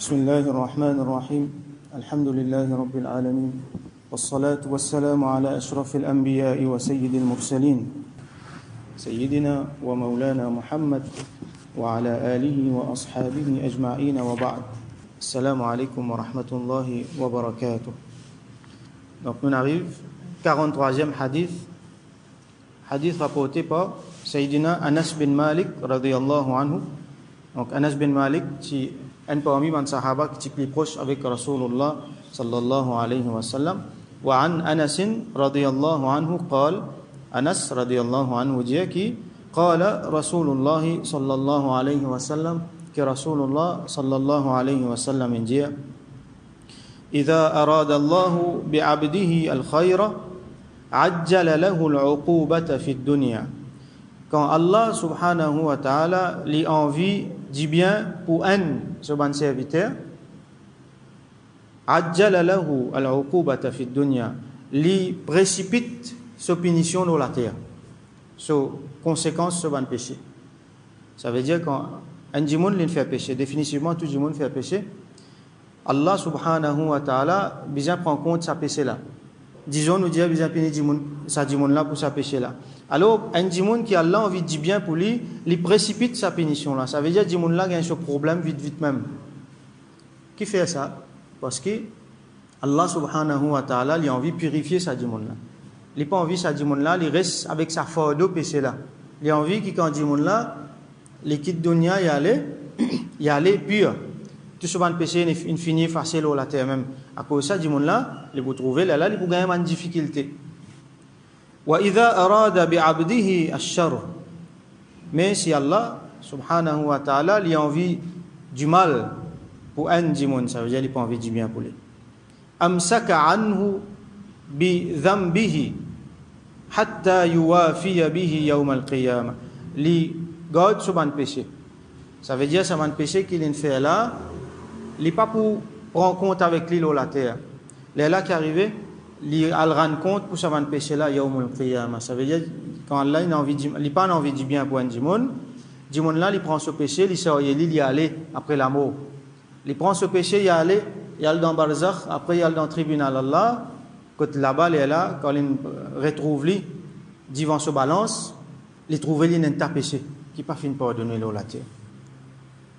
بسم الله الرحمن الرحيم الحمد لله رب العالمين والصلاة والسلام على أشرف الأنبياء وسيد المرسلين سيدنا ومولانا محمد وعلى آله وأصحابه أجمعين وبعد السلام عليكم ورحمة الله وبركاته. Donc on arrive 43e hadith rapporté par Sayyidina Anas bin Malik radiyallahu anhu. Donc Anas bin Malik qui un parmi les sahaba qui est plus proche avec Rasulullah sallallahu alayhi wa sallam. Wa an Anas radiyallahu anhu قال Anas radiyallahu anhu dit qui قال Rasulullah sallallahu alayhi wa sallam que Rasulullah sallallahu alayhi wa sallam dit إذا أراد الله بعبده الخير عجل له العقوبة في الدنيا. Quand Allah subhanahu wa ta'ala lui envie du bien pour un son serviteur, عجل له العقوبة في الدنيا, lui précipite sa punition dans la terre, sa conséquence sur un péché. Ça veut dire quand un djimoun lui fait péché, définitivement tout djimoun fait péché, Allah subhanahu wa ta'ala bien prend compte de sa péché là. Disons nous dire bien punir sa djimoun là pour sa péché là. Alors un djimoun qui Allah envie de bien pour lui, il précipite sa punition là. Ça veut dire djimoun là gagne ce problème vite même. Qui fait ça? Parce que Allah subhanahu wa ta'ala lui a envie de purifier sa djimoun là. Il n'a pas envie sa djimoun là, il reste avec sa fardeau péché là. Il a envie que quand djimoun là, les quitte dunya y aller pur. Tout ce péché il finit facile au la terre même. À cause de ça, djimoun là, il vous trouver là, il vous gagner une difficulté. وَإِذَا أَرَادَ بِعَبْدِهِ الشَّرَّ. Mais si Allah subhanahu wa ta'ala lui a envie du mal pour un djimoun, ça veut dire qu'il n'a pas envie du bien pour lui. أَمْسَكَ عَنْهُ بِذَنْبِهِ حَتَّى يُوَافِيَ بِهِ يَوْمَ الْقِيَامَةِ. Lui garde ce péché. Ça veut dire que ce péché qu'il fait là, il n'est pas pour prendre compte avec lui la terre. Les là qui arrivent, il rend compte pour ce péché là, Yawmul Qiyamah. Ça veut dire quand Allah il n'a pas envie du bien pour un djimoun là, il prend ce péché, il sort, il y aller après la mort. Il prend ce péché, il y aller, il y a dans Barzakh, après il y a dans le tribunal Allah. Quand là-bas, il est là, quand il retrouve lui, devant ce balance, il trouve lui un péché qui n'a pas fini par donner la terre.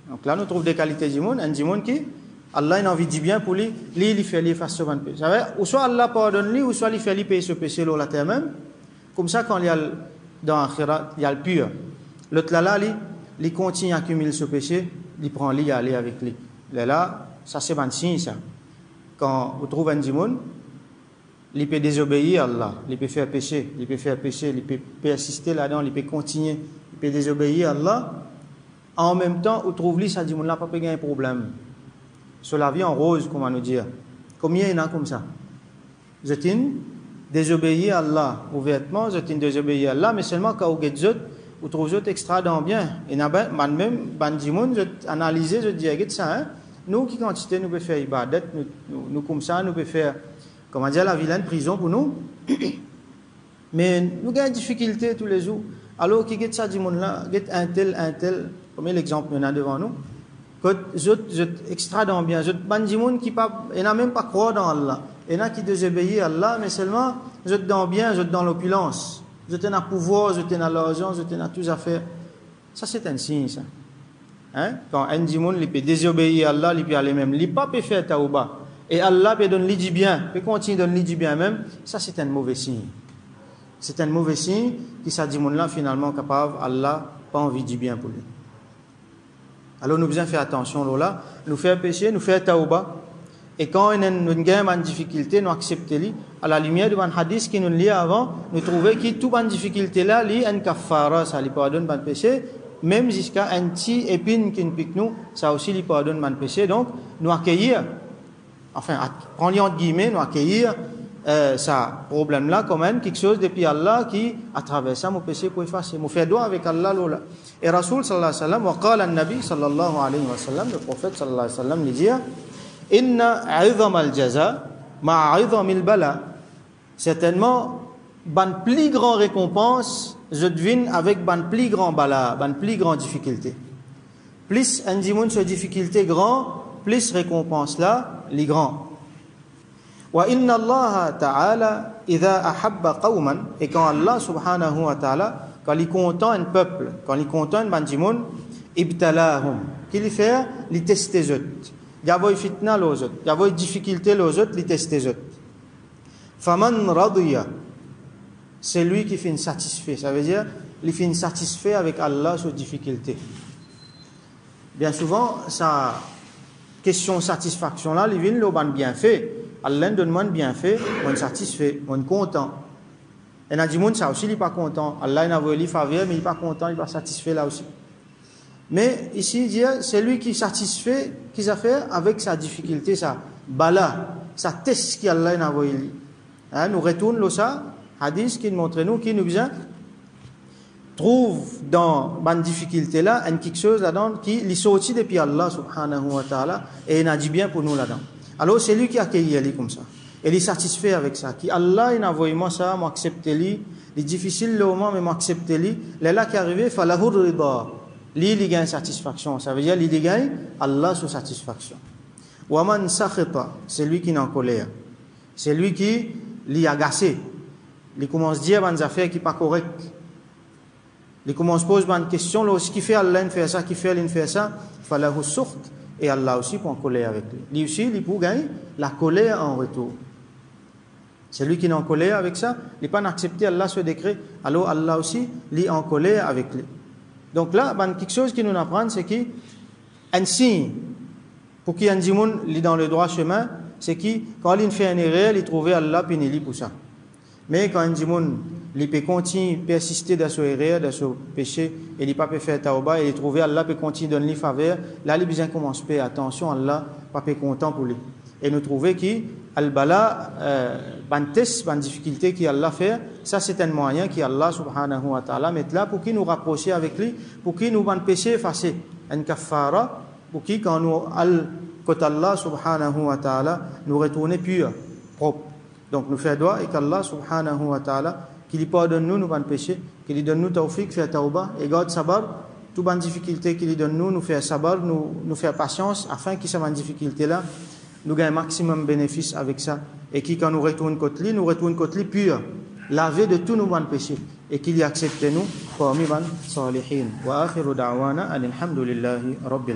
Donc là, nous trouvons des qualités djimoun, un djimoun qui Allah a envie de bien pour lui, il fait lui face sur un péché. Ça veut dire, ou soit Allah pardonne lui, ou soit il fait lui payer ce péché là la terre même. Comme ça, quand il y a dans l'akhirat, il y a le pur. L'autre là, il continue à accumuler ce péché, il prend lui, il aller avec lui. Là, ça c'est un signe ça. Quand vous trouvez un djimoun, il peut désobéir à Allah, il peut faire péché, il peut persister là-dedans, il peut continuer, il peut désobéir à Allah. En même temps, vous trouvez ça djimoun là, pas gagner un problème. Sur la vie en rose, comment nous dire. Combien il y en a comme ça? Vous êtes désobéir à Allah ouvertement, vous êtes désobéir à Allah, mais seulement quand vous êtes vous trouvez extra dans bien. Et même, bandimoun, vous analysez, vous dites ça, hein? Nous, qui quantité, nous pouvons faire ibadat, nous comme ça, nous pouvons faire, comment dire, la vilaine prison pour nous. Mais nous avons des difficultés tous les jours. Alors, qui est ça, dimoun là, un tel, comme l'exemple qu'on a devant nous. Je extra dans bien, je bandimoun qui pas, il n'a même pas croire dans Allah, il n'a qui désobéit à Allah, mais seulement je dans bien, je dans l'opulence, je dans le pouvoir, je dans l'argent, je dans toutes les affaires. Ça c'est un signe ça. Hein? Quand un dimoun il peut désobéir à Allah, il peut aller même, il pas peut faire taouba, et Allah peut donner du bien, peut continuer de donner du bien même. Ça c'est un mauvais signe. C'est un mauvais signe qui ça dimoun là finalement capable, Allah pas envie du bien pour lui. Alors nous devons faire attention là, nous faire pécher, nous faire taouba. Et quand nous avons une difficulté, nous acceptons à la lumière de un hadith qui nous lit avant, nous trouvons que toute une difficulté là, il y a un kafara, ça lui pardonne le péché, même jusqu'à un petit épine qui nous pique nous, ça aussi lui pardonne le péché. Donc nous accueillir, enfin, prendre entre guillemets, nous accueillir ça problème là quand même quelque chose depuis Allah qui à travers ça mon péché pour effacer, mon faire droit avec Allah là. Et Rasoul sallallahu alayhi wa sallam, wa qala an-nabi sallallahu alayhi wa sallam, le prophète sallallahu alayhi wa sallam lui dit inna 'idham al-jaza ma'a 'idham al-bala. Certainement ban plus grand récompense je devine avec ban plus grand bala, ban plus grand difficulté. Plus un dimoun sur difficulté grand, plus récompense là, les grands. Wa inna Allah ta'ala idha ahabba qawman, et quand Allah subhanahu wa ta'ala, quand il est content un peuple, quand il est content un bandimoun, ibtalahum, qu'il fait, il teste les autres. Il y a des fitna les autres, il y a des difficultés les autres, il teste les autres. Faman radiya, c'est lui qui fait satisfait, ça veut dire, il fait satisfait avec Allah sur difficulté. Bien souvent, sa question satisfaction là, il vient le ban bien fait. Allah donne-moi un bienfait, on est satisfait, on est content. Et dans le monde, ça aussi, il n'est pas content. Allah n'a pas faveur, mais il n'est pas content, il n'est pas satisfait là aussi. Mais ici, il dit, c'est lui qui est satisfait, qui a fait avec sa difficulté, sa bala, sa test qu'Allah n'a pas. Nous retournons ça, hadith qui nous montre nous, qui nous vient, trouve dans cette difficulté-là, quelque chose là-dedans qui est sorti depuis Allah subhanahu wa ta'ala, et il a dit bien pour nous là-dedans. Alors c'est lui qui a accueilli Ali comme ça. Et il est satisfait avec ça. Qui Allah il a envoyé moi ça, moi accepté lui. Il est difficile le moment mais moi accepté lui. Là qui est arrivé, falahur rida. Lui il gagne satisfaction. Ça veut dire il gagne Allah sous satisfaction. Waman sakhita, c'est lui qui est en colère. C'est lui qui l'y agacé. Il commence à dire des affaires qui pas correctes. Il commence à poser des questions. Lorsqu'il fait Allah il fait ça, qui fait il fait ça, falahu sukht. Et Allah aussi pour en colère avec lui. Lui aussi, il peut gagner la colère en retour. C'est lui qui est en colère avec ça, il n'est pas accepté Allah ce décret, alors Allah aussi, il est en colère avec lui. Donc là, quelque chose qui nous apprend, c'est qu'un signe, pour qu'il y ait un dimoun dans le droit chemin, c'est que quand il fait un erreur, il trouve Allah puis il pour ça. Mais quand un dimoun, il peut continuer, persister dans son erreur, dans son péché, et il ne peut pas faire tauba, et il trouve Allah peut continuer de donner faveur, là, il a besoin de commencer à faire attention, Allah pas content pour lui. Et nous trouvons que Al-Bala, ban difficulté qu'Allah fait, ça c'est un moyen qu'Allah subhanahu wa ta'ala met là pour qu'il nous rapproche avec lui, pour qu'il nous ban péché effacé, un kafara, pour qu'il quand nous côté Allah subhanahu wa ta'ala nous retourne pur, propre. Donc nous faisons doigt et qu'Allah subhanahu wa ta'ala qu'il pardonne nous ban péché, qu'il donne nous tawfiq, faire tauba et garde sabar, toute ban difficulté qu'il donne nous faire sabar, nous faire patience afin qu'il soit ban difficulté là nous gagnons un maximum de bénéfices avec ça. Et qui, quand nous retournons côté lui pur, lavé de tous nos bons péchés. Et qu'il y accepte nous parmi les salihin. Wa akhiru da'wana alhamdulillahi rabbil